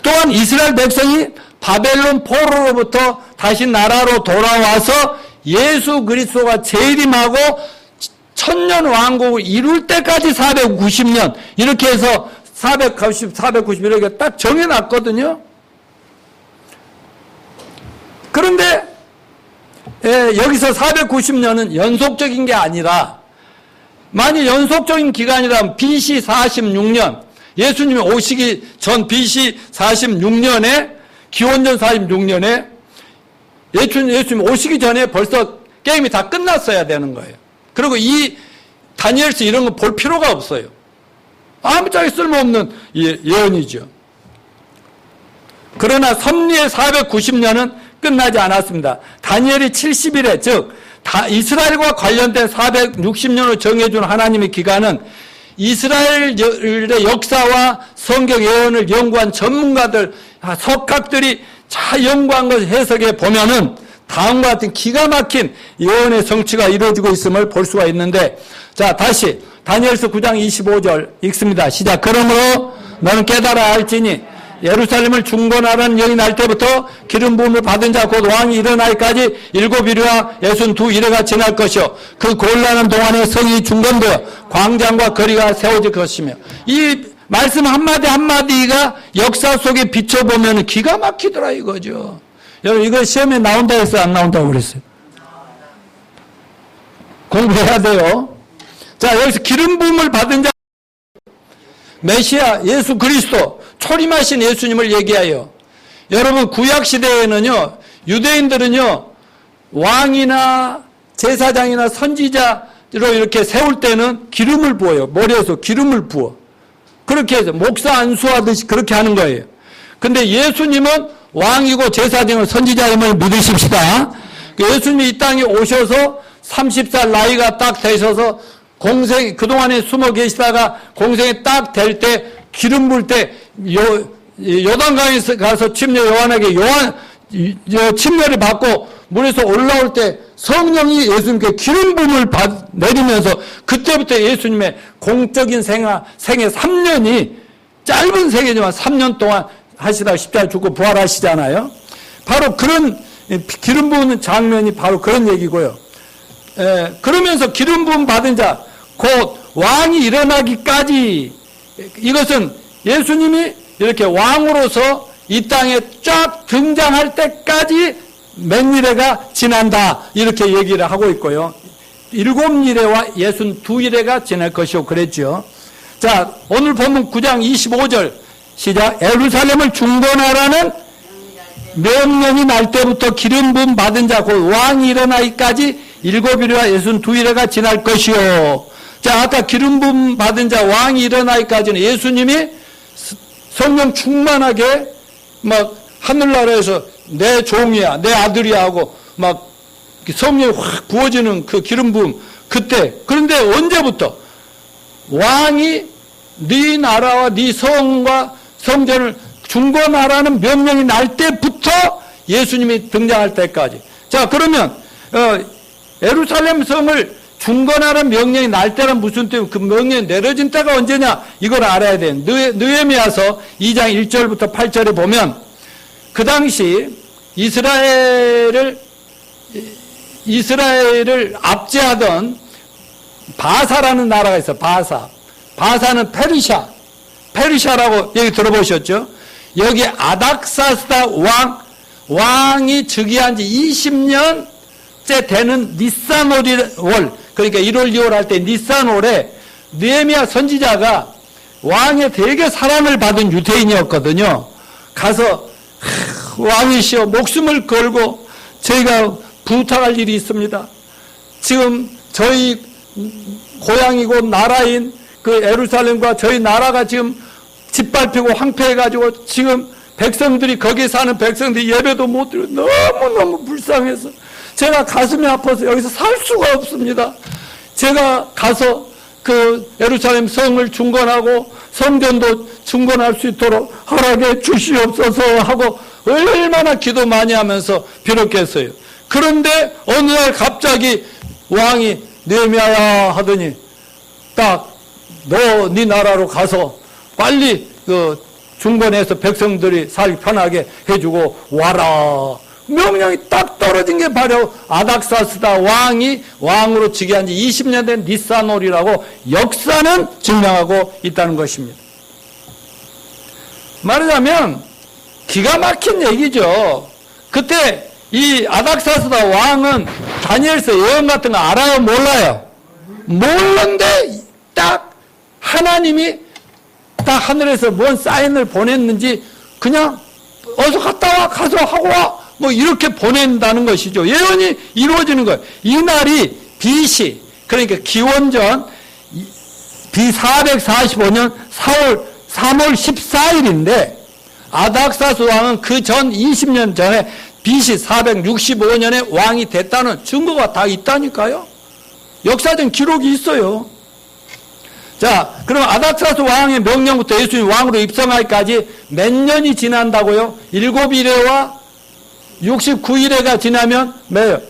또한 이스라엘 백성이 바벨론 포로로부터 다시 나라로 돌아와서 예수 그리스도가 재림하고 천년 왕국을 이룰 때까지 490년 이렇게 해서 490 이렇게 딱 정해놨거든요. 그런데 여기서 490년은 연속적인 게 아니라 만일 연속적인 기간이라면 BC 46년 예수님이 오시기 전 BC 46년에 기원전 46년에 예수님 오시기 전에 벌써 게임이 다 끝났어야 되는 거예요. 그리고 이 다니엘서 이런 거 볼 필요가 없어요. 아무짝에 쓸모없는 예언이죠. 그러나 섭리의 490년은 끝나지 않았습니다. 다니엘이 70일에 즉 이스라엘과 관련된 460년을 정해준 하나님의 기간은 이스라엘의 역사와 성경 예언을 연구한 전문가들, 석학들이 잘 연구한 것을 해석해 보면은 다음과 같은 기가 막힌 예언의 성취가 이루어지고 있음을 볼 수가 있는데, 자, 다시 다니엘서 9장 25절 읽습니다. 시작. 그러므로 너는 깨달아야 할지니 예루살렘을 중건하라는 영이 날 때부터 기름 부음을 받은 자 곧 왕이 일어나기까지 7일이와 62일에가 지날 것이요 그 곤란한 동안에 성이 중건되어 광장과 거리가 세워질 것이며, 이 말씀 한마디 한마디가 역사 속에 비춰보면 기가 막히더라 이거죠. 여러분, 이거 시험에 나온다 했어요, 안 나온다고 그랬어요? 공부해야 돼요. 자, 여기서 기름 부음을 받은 자, 메시아 예수 그리스도 초림하신 예수님을 얘기하여, 여러분 구약 시대에는요 유대인들은요 왕이나 제사장이나 선지자로 이렇게 세울 때는 기름을 부어요. 머리에서 기름을 부어. 그렇게 해서 목사 안수하듯이 그렇게 하는 거예요. 근데 예수님은 왕이고 제사장이고 선지자임을 믿으십시다. 예수님이 이 땅에 오셔서 30살 나이가 딱 되셔서 공생, 그동안에 숨어 계시다가 공생이 딱 될 때 기름 부을 때 요단강에 가서 침례 요한에게 침례를 받고 물에서 올라올 때 성령이 예수님께 기름 부음을 내리면서 그때부터 예수님의 공적인 생애 3년이 짧은 생애지만 3년 동안 하시다가 십자가에 죽고 부활하시잖아요. 바로 그런 기름 부은 장면이 바로 그런 얘기고요. 그러면서 기름 부음 받은 자 곧 왕이 일어나기까지, 이것은 예수님이 이렇게 왕으로서 이 땅에 쫙 등장할 때까지 몇 일회가 지난다 이렇게 얘기를 하고 있고요. 7일회와 62일회가 지날 것이고 그랬죠. 자, 오늘 본문 9장 25절 시작. 예루살렘을 중건하라는 명령이 날 때부터 기름 부음 받은 자 곧 왕이 일어나기까지 7일회와 62일회가 지날 것이요. 자, 아까 기름 부음 받은 자 왕이 일어나기까지는 예수님이 성령 충만하게 막 하늘나라에서 내 종이야, 내 아들이야 하고 막 성령이 확 부어지는 그 기름 부음 그때. 그런데 언제부터 왕이 네 나라와 네 성과 성전을 중건하라는 명령이 날 때부터 예수님이 등장할 때까지. 자, 그러면 예루살렘 성을 중건하라는 명령이 날 때는 무슨 때문에 그 명령이 내려진 때가 언제냐 이걸 알아야 돼. 느헤미야서 2장 1절부터 8절에 보면 그 당시 이스라엘을 압제하던 바사라는 나라가 있어. 바사는 페르시아라고 얘기 들어보셨죠? 여기 아닥사스다 왕이 즉위한 지 20년째 되는 니산월, 그러니까 1월 2월 할 때 니산월에 느헤미야 선지자가 왕의 되게 사랑을 받은 유대인이었거든요. 가서 왕이시여 목숨을 걸고 저희가 부탁할 일이 있습니다. 지금 저희 고향이고 나라인 그 예루살렘과 저희 나라가 지금 짓밟히고 황폐해가지고 지금 백성들이, 거기에 사는 백성들이 예배도 못 드리고 너무너무 불쌍해서 제가 가슴이 아파서 여기서 살 수가 없습니다. 제가 가서 그 예루살렘 성을 중건하고 성전도 중건할 수 있도록 허락해 주시옵소서 하고 얼마나 기도 많이 하면서 비롯했어요. 그런데 어느 날 갑자기 왕이 느헤미야야 하더니 딱 너 네 나라로 가서 빨리 그 중건해서 백성들이 살 편하게 해주고 와라. 명령이 딱 떨어진 게 바로 아닥사스다 왕이 왕으로 즉위한 지 20년 된 니산월이라고 역사는 증명하고 있다는 것입니다. 말하자면 기가 막힌 얘기죠. 그때 이 아닥사스다 왕은 다니엘서 예언 같은 거 알아요? 몰라요? 모르는데 딱 하나님이 딱 하늘에서 뭔 사인을 보냈는지 그냥 어서 갔다 와, 가서 하고 와, 뭐 이렇게 보낸다는 것이죠. 예언이 이루어지는 거예요. 이 날이 BC, 그러니까 기원전 B445년 3월 14일인데 아닥사스 왕은 그 전 20년 전에 BC 465년에 왕이 됐다는 증거가 다 있다니까요. 역사적 기록이 있어요. 자, 그럼 아닥사스 왕의 명령부터 예수님 왕으로 입성하기까지 몇 년이 지난다고요? 7일에와 69일에가 지나면 뭐예요?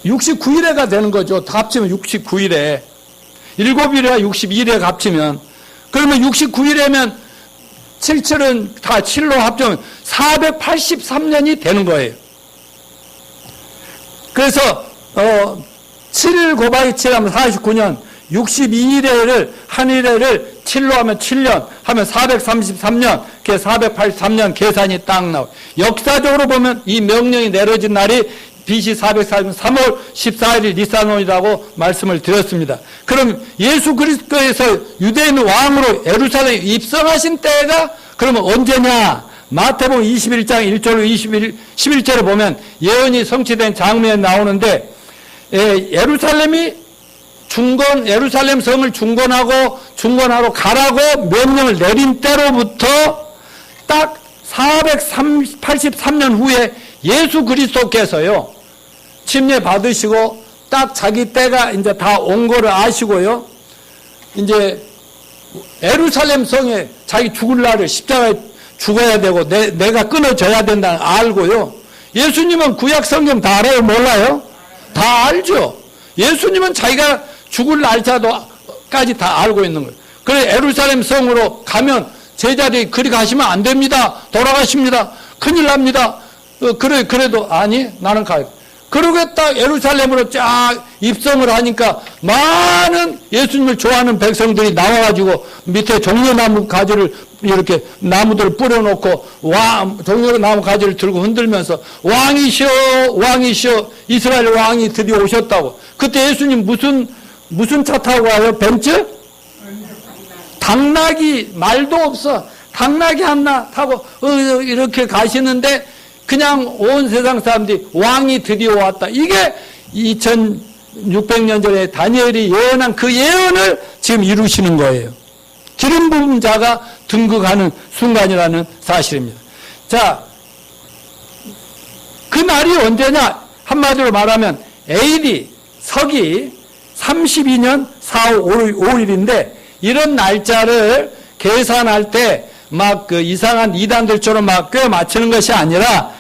69일에가 되는 거죠. 다 합치면 69일에. 7일에와 62일에 합치면. 그러면 69일에면 77은 다 7로 합치면 483년이 되는 거예요. 그래서 7일 곱하기 7 하면 49년, 62일에를 한 일에를 7로 하면 7년 하면 433년, 그게 483년 계산이 딱 나와요. 역사적으로 보면 이 명령이 내려진 날이 BC 440년 3월 14일 니산원이라고 말씀을 드렸습니다. 그럼 예수 그리스도에서 유대인 왕으로 예루살렘에 입성하신 때가 그러면 언제냐? 마태복음 21장 1절로 11절에 보면 예언이 성취된 장면이 나오는데 예루살렘이 예루살렘 성을 중건하러 가라고 명령을 내린 때로부터 딱 483년 후에 예수 그리스도께서요, 침례 받으시고 딱 자기 때가 이제 다 온 거를 아시고요, 이제 예루살렘 성에 자기 죽을 날을 십자가에 죽어야 되고 내가 끊어져야 된다는 알고요. 예수님은 구약 성경 다 알아요? 몰라요? 다 알죠. 예수님은 자기가 죽을 날짜도까지 다 알고 있는 거예요. 그래 예루살렘 성으로 가면 제자들이 그리 가시면 안 됩니다. 돌아가십니다. 큰일 납니다. 그래도 아니 나는 가요. 그러겠다 예루살렘으로 쫙 입성을 하니까 많은 예수님을 좋아하는 백성들이 나와가지고 밑에 종려나무 가지를 이렇게 나무들을 뿌려놓고 종려나무 가지를 들고 흔들면서 왕이시여 왕이시여 이스라엘 왕이 드디어 오셨다고. 그때 예수님 무슨 차 타고 와요? 벤츠? 당나귀 말도 없어. 당나귀 하나 타고 이렇게 가시는데 그냥 온 세상 사람들이 왕이 드디어 왔다. 이게 2600년 전에 다니엘이 예언한 그 예언을 지금 이루시는 거예요. 기름 부은 자가 등극하는 순간이라는 사실입니다. 자, 그 날이 언제냐? 한마디로 말하면 AD 서기 32년 4월 5일인데 이런 날짜를 계산할 때 막 그 이상한 이단들처럼 막 꽤 맞추는 것이 아니라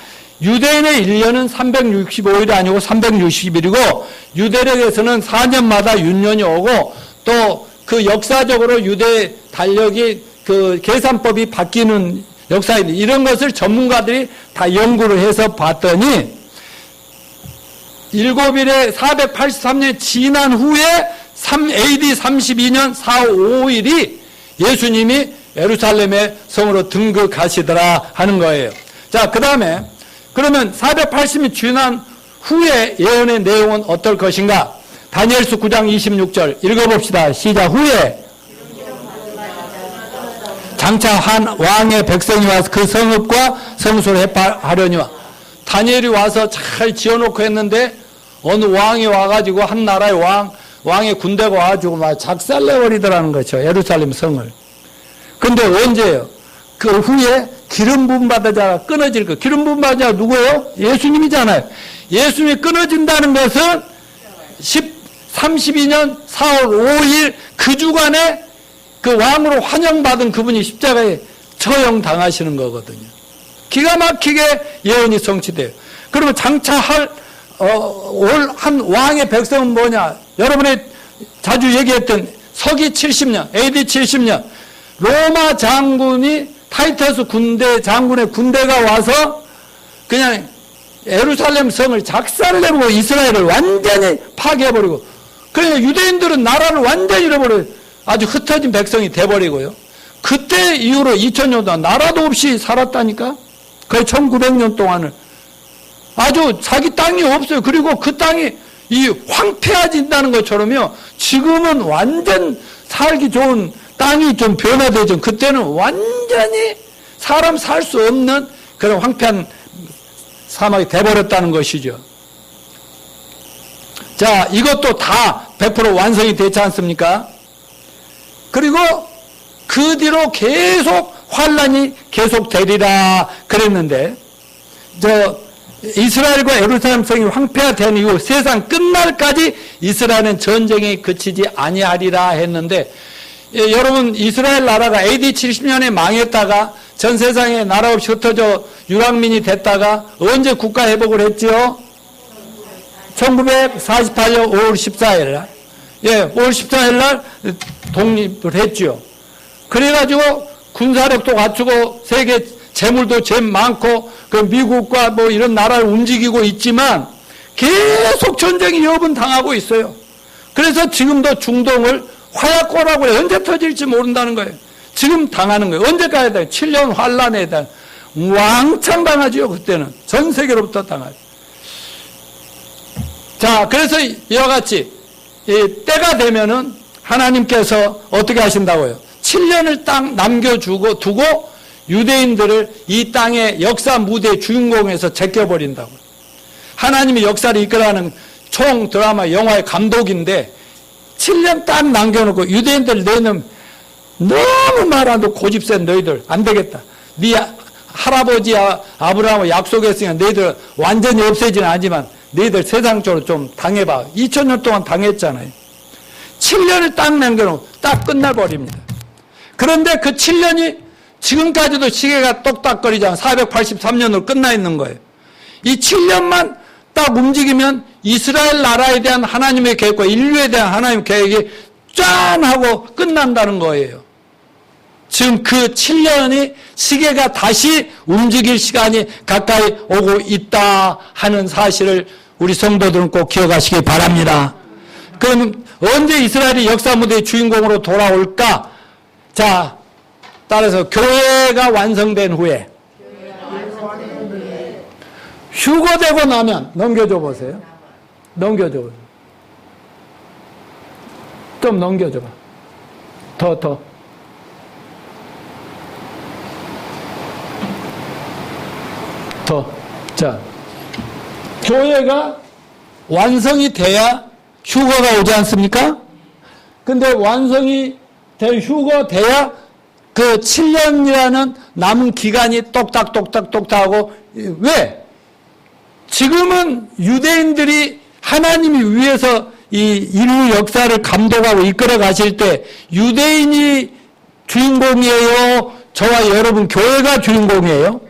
유대인의 1년은 365일이 아니고 360일이고 유대력에서는 4년마다 윤년이 오고 또 그 역사적으로 유대 달력이 그 계산법이 바뀌는 역사인데 이런 것을 전문가들이 다 연구를 해서 봤더니 7일에 483년 지난 후에 AD 32년 4월 5일이 예수님이 예루살렘의 성으로 등극하시더라 하는 거예요. 자, 그 다음에 그러면 480년 지난 후에 예언의 내용은 어떨 것인가? 다니엘서 9장 26절 읽어봅시다. 시작. 후에 장차 한 왕의 백성이 와서 그 성읍과 성소를 해파하려니와. 다니엘이 와서 잘 지어놓고 했는데 어느 왕이 와가지고 한 나라의 왕의 군대가 와가지고 막 작살내버리더라는 거죠. 예루살렘 성을. 근데 언제예요? 그 후에 기름 부음 받은 자가 끊어질 거. 기름 부음 받은 자가 누구예요? 예수님이잖아요. 예수님이 끊어진다는 것은 32년 4월 5일 그 주간에 그 왕으로 환영받은 그분이 십자가에 처형당하시는 거거든요. 기가 막히게 예언이 성취돼요. 그러면 장차 올 한 왕의 백성은 뭐냐? 여러분이 자주 얘기했던 서기 70년, AD 70년 로마 장군이 타이터스 장군의 군대가 와서 그냥 예루살렘 성을 작살내고 이스라엘을 완전히 파괴해버리고 그러니까 유대인들은 나라를 완전히 잃어버려요. 아주 흩어진 백성이 돼버리고요. 그때 이후로 2000년 동안 나라도 없이 살았다니까. 거의 1900년 동안을 아주 자기 땅이 없어요. 그리고 그 땅이 이 황폐해진다는 것처럼요. 지금은 완전 살기 좋은 땅이 좀 변화되죠. 그때는 완전히 사람 살 수 없는 그런 황폐한 사막이 돼버렸다는 것이죠. 자, 이것도 다 100% 완성이 되지 않습니까? 그리고 그 뒤로 계속 환란이 계속되리라 그랬는데, 이스라엘과 예루살렘 성이 황폐화된 이후 세상 끝날까지 이스라엘은 전쟁이 그치지 아니하리라 했는데, 여러분, 이스라엘 나라가 AD 70년에 망했다가 전 세상에 나라 없이 흩어져 유랑민이 됐다가 언제 국가 회복을 했지요? 1948년 5월 14일 날. 5월 14일 날 독립을 했죠. 그래가지고 군사력도 갖추고 세계 재물도 제일 많고 그 미국과 뭐 이런 나라를 움직이고 있지만 계속 전쟁이 여분 당하고 있어요. 그래서 지금도 중동을 화약고라고 해요. 언제 터질지 모른다는 거예요. 지금 당하는 거예요. 언제까지 당해요? 7년 환란에 대한 왕창 당하죠. 그때는 전 세계로부터 당하죠. 자, 그래서 이와 같이 때가 되면은 하나님께서 어떻게 하신다고요? 7년을 딱 남겨주고 두고 유대인들을 이 땅의 역사 무대 주인공에서 제껴버린다고. 하나님이 역사를 이끌어가는 총 드라마 영화의 감독인데 7년 딱 남겨놓고 유대인들 너희는 너무 말 안 듣고 고집센 너희들 안 되겠다. 네 할아버지 아브라함과 약속했으니까 너희들 완전히 없애지는 않지만 너희들 세상적으로 좀 당해봐. 2000년 동안 당했잖아요. 7년을 딱 남겨놓고 딱 끝나버립니다. 그런데 그 7년이 지금까지도 시계가 똑딱거리잖아요. 483년으로 끝나 있는 거예요. 이 7년만 딱 움직이면 이스라엘 나라에 대한 하나님의 계획과 인류에 대한 하나님의 계획이 짠 하고 끝난다는 거예요. 지금 그 7년이 시계가 다시 움직일 시간이 가까이 오고 있다 하는 사실을 우리 성도들은 꼭 기억하시기 바랍니다. 그럼 언제 이스라엘이 역사 무대의 주인공으로 돌아올까? 자, 따라서 교회가 완성된 후에 휴거되고 나면 넘겨줘 보세요. 넘겨줘 보세요. 좀 넘겨줘 봐. 더. 자, 교회가 완성이 돼야 휴거가 오지 않습니까? 근데 완성이 휴거돼야 그 7년이라는 남은 기간이 똑딱하고 왜? 지금은 유대인들이 하나님이 위해서 이 인류 역사를 감독하고 이끌어 가실 때 유대인이 주인공이에요? 저와 여러분 교회가 주인공이에요?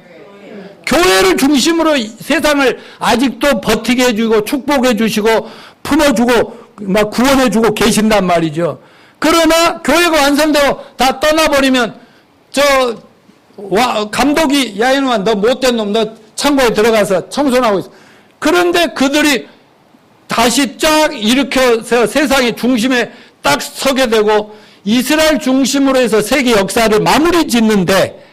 교회를 중심으로 세상을 아직도 버티게 해주고 축복해 주시고 품어주고 막 구원해 주고 계신단 말이죠. 그러나 교회가 완성되고 다 떠나버리면 감독이 야 이놈아 너 못된 놈 너 창고에 들어가서 청소하고 있어. 그런데 그들이 다시 쫙 일으켜서 세상의 중심에 딱 서게 되고 이스라엘 중심으로 해서 세계 역사를 마무리 짓는데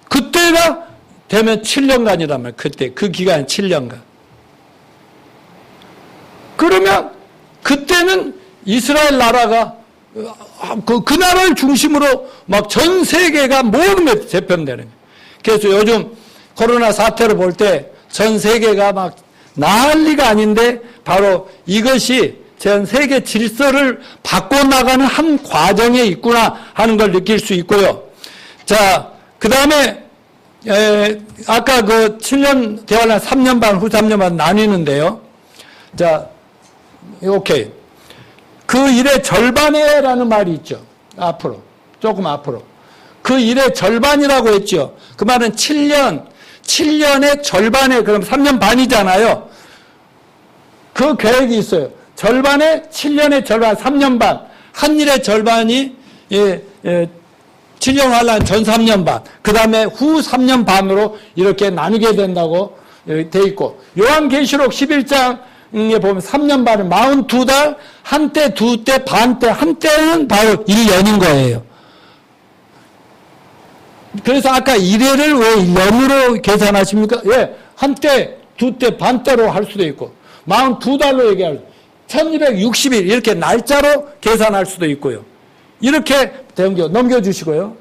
그때가 되면 7년간이란 말이에요. 그때 그 기간 7년간. 그러면 그때는 이스라엘 나라가 그 나라를 중심으로 막 전 세계가 모든 재편되는 거예요. 그래서 요즘 코로나 사태를 볼 때 전 세계가 막 난리가 아닌데 바로 이것이 전 세계 질서를 바꿔나가는 한 과정에 있구나 하는 걸 느낄 수 있고요. 자, 그 다음에 아까 그 7년 대화를 3년 반, 후 3년 반 나뉘는데요. 자, 오케이. 그 일의 절반에라는 말이 있죠. 앞으로. 조금 앞으로. 그 일의 절반이라고 했죠. 그 말은 7년의 절반에, 그럼 3년 반이잖아요. 그 계획이 있어요. 절반에 7년의 절반, 3년 반. 한 일의 절반이 7년 환란 전 3년 반. 그 다음에 후 3년 반으로 이렇게 나누게 된다고 돼 있고. 요한계시록 11장 에 보면 3년 반은 42달, 한때, 두때, 반때, 한때는 바로 1년인 거예요. 그래서 아까 1회를 왜 1년으로 계산하십니까? 예, 한때, 두때, 반때로 할 수도 있고 42달로 얘기할 1260일 이렇게 날짜로 계산할 수도 있고요. 이렇게 넘겨주시고요.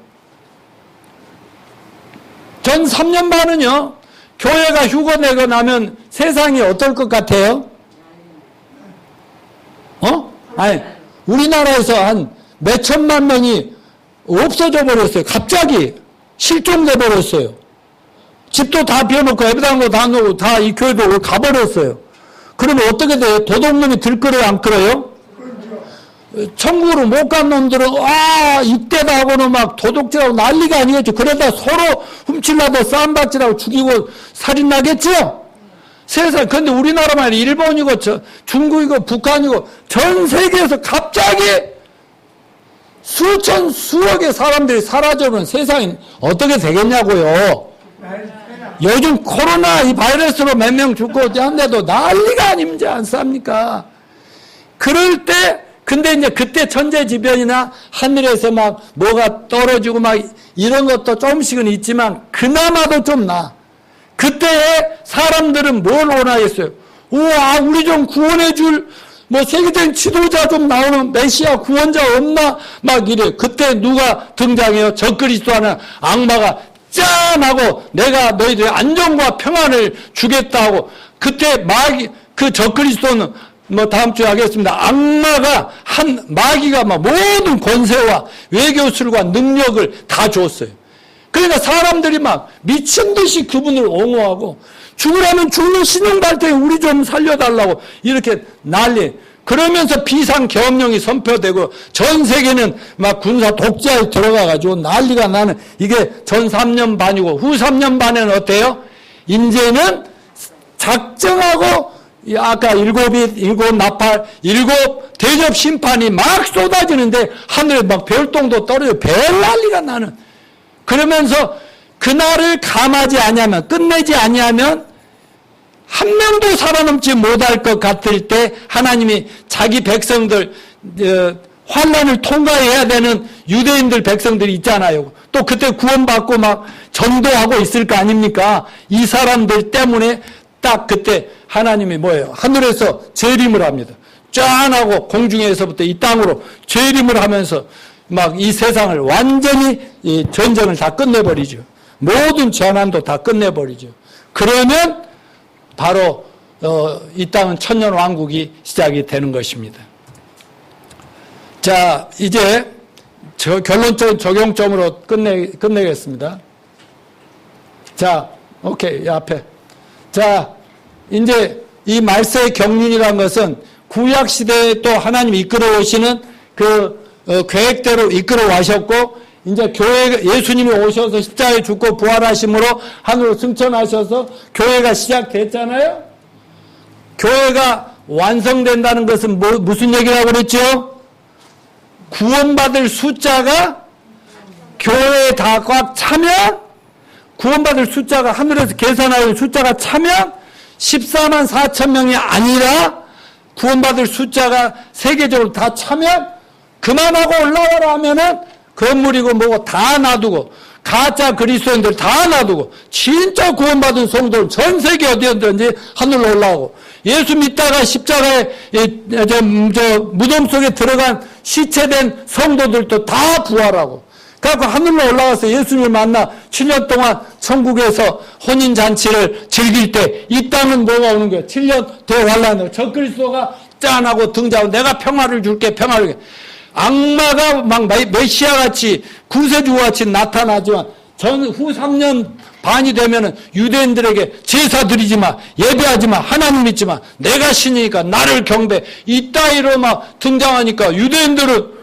전 3년 반은요, 교회가 휴거 내고 나면 세상이 어떨 것 같아요? 아니, 우리나라에서 한 몇천만 명이 없어져 버렸어요. 갑자기 실종돼 버렸어요. 집도 다 비워놓고 예배당도 다 놓고 다 이 교회도 가버렸어요. 그러면 어떻게 돼요? 도둑놈이 들끓어요, 안 끌어요? 천국으로 못 간 놈들은 이때다 하고는 막 도둑질하고 난리가 아니겠죠. 그러다 서로 훔치려다 싸움받지라고 죽이고 살인나겠죠. 세상. 근데 우리나라만 일본이고 중국이고 북한이고 전 세계에서 갑자기 수억의 사람들이 사라져버린 세상이 어떻게 되겠냐고요. 요즘 코로나 이 바이러스로 몇 명 죽고 한데도 난리가 아니지 않습니까? 그럴 때 근데 이제 그때 천재지변이나 하늘에서 막 뭐가 떨어지고 막 이런 것도 조금씩은 있지만 그나마도 좀 나. 그때에 사람들은 뭘 원하겠어요? 우와, 우리 좀 구원해줄 뭐 세계적인 지도자 좀 나오는 메시아 구원자 없나? 막 이래. 그때 누가 등장해요? 적그리스도 하는 악마가 짠! 하고 내가 너희들의 안정과 평안을 주겠다고. 그때 그 적그리스도는 뭐 다음 주에 하겠습니다. 악마가 마귀가 막 모든 권세와 외교술과 능력을 다 줬어요. 그러니까 사람들이 막 미친 듯이 그분을 옹호하고 죽으라면 죽는 신용 발등에 우리 좀 살려달라고 이렇게 난리. 그러면서 비상계엄령이 선포되고 전 세계는 막 군사 독재에 들어가가지고 난리가 나는 이게 전 3년 반이고 후 3년 반에는 어때요? 이제는 작정하고 아까 일곱 나팔, 7 대접 심판이 막 쏟아지는데 하늘에 막 별똥도 떨어져 별 난리가 나는. 그러면서 그날을 감하지 아니하면 끝내지 아니하면 한 명도 살아남지 못할 것 같을 때 하나님이 자기 백성들 환난을 통과해야 되는 유대인들 백성들이 있잖아요. 또 그때 구원받고 막 전도하고 있을 거 아닙니까? 이 사람들 때문에 딱 그때 하나님이 뭐예요? 하늘에서 재림을 합니다. 짠 하고 공중에서부터 이 땅으로 재림을 하면서 막 이 세상을 완전히 이 전쟁을 다 끝내버리죠. 모든 재난도 다 끝내버리죠. 그러면 바로 이 땅은 천년왕국이 시작이 되는 것입니다. 자, 이제 결론적인 적용점으로 끝내겠습니다. 자, 오케이, 이 앞에. 자, 이제 이 말세의 경륜이라는 것은 구약 시대에 또 하나님이 이끌어 오시는 그 계획대로 이끌어 와셨고, 이제 예수님이 오셔서 십자가에 죽고 부활하심으로 하늘로 승천하셔서 교회가 시작됐잖아요. 교회가 완성된다는 것은 무슨 얘기라고 그랬죠? 구원받을 숫자가 교회에 다 꽉 차면, 구원받을 숫자가 하늘에서 계산하는 숫자가 차면 14만 4천 명이 아니라 구원받을 숫자가 세계적으로 다 차면 그만하고 올라와라 하면은 건물이고 뭐고 다 놔두고 가짜 그리스도인들 다 놔두고 진짜 구원받은 성도는 전 세계 어디든지 하늘로 올라오고 예수 믿다가 십자가에 무덤 속에 들어간 시체된 성도들도 다 부활하고 그래서 하늘로 올라가서 예수님을 만나 7년 동안 천국에서 혼인잔치를 즐길 때 이 땅은 뭐가 오는 거예요? 7년 대환란으로 적그리스도가 짠하고 등장하고 내가 평화를 줄게 평화를 줄게. 악마가 막 메시아같이 구세주같이 나타나지만 후 3년 반이 되면은 유대인들에게 제사 드리지 마, 예배하지 마, 하나님 믿지 마, 내가 신이니까 나를 경배 이 따위로 막 등장하니까 유대인들은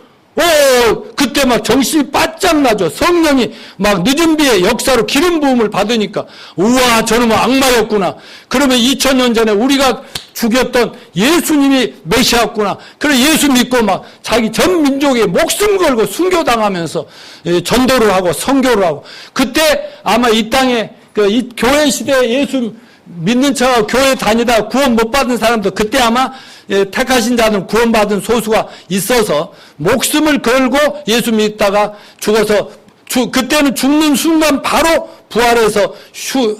그때 막 정신이 바짝 나죠. 성령이 막 늦은 비의 역사로 기름 부음을 받으니까 우와 저놈은 악마였구나. 그러면 2000년 전에 우리가 죽였던 예수님이 메시아였구나. 그래 예수 믿고 막 자기 전 민족의 목숨 걸고 순교당하면서 전도를 하고 선교를 하고 그때 아마 이 땅에 이 교회 시대에 예수 믿는 척 교회 다니다 구원 못 받은 사람도 그때 아마 택하신 자는 구원받은 소수가 있어서 목숨을 걸고 예수 믿다가 죽어서 그때는 죽는 순간 바로 부활해서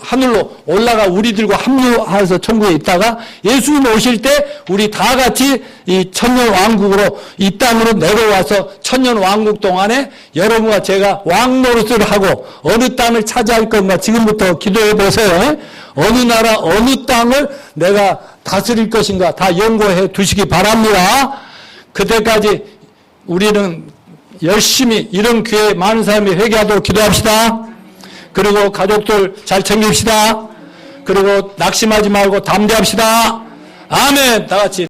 하늘로 올라가 우리들과 합류해서 천국에 있다가 예수님 오실 때 우리 다 같이 이 천년 왕국으로 이 땅으로 내려와서 천년 왕국 동안에 여러분과 제가 왕 노릇을 하고 어느 땅을 차지할 건가 지금부터 기도해 보세요. 어느 나라 어느 땅을 내가 다스릴 것인가 다 연구해 두시기 바랍니다. 그때까지 우리는 열심히 이런 기회에 많은 사람이 회개하도록 기도합시다. 그리고 가족들 잘 챙깁시다. 그리고 낙심하지 말고 담대합시다. 아멘. 다 같이.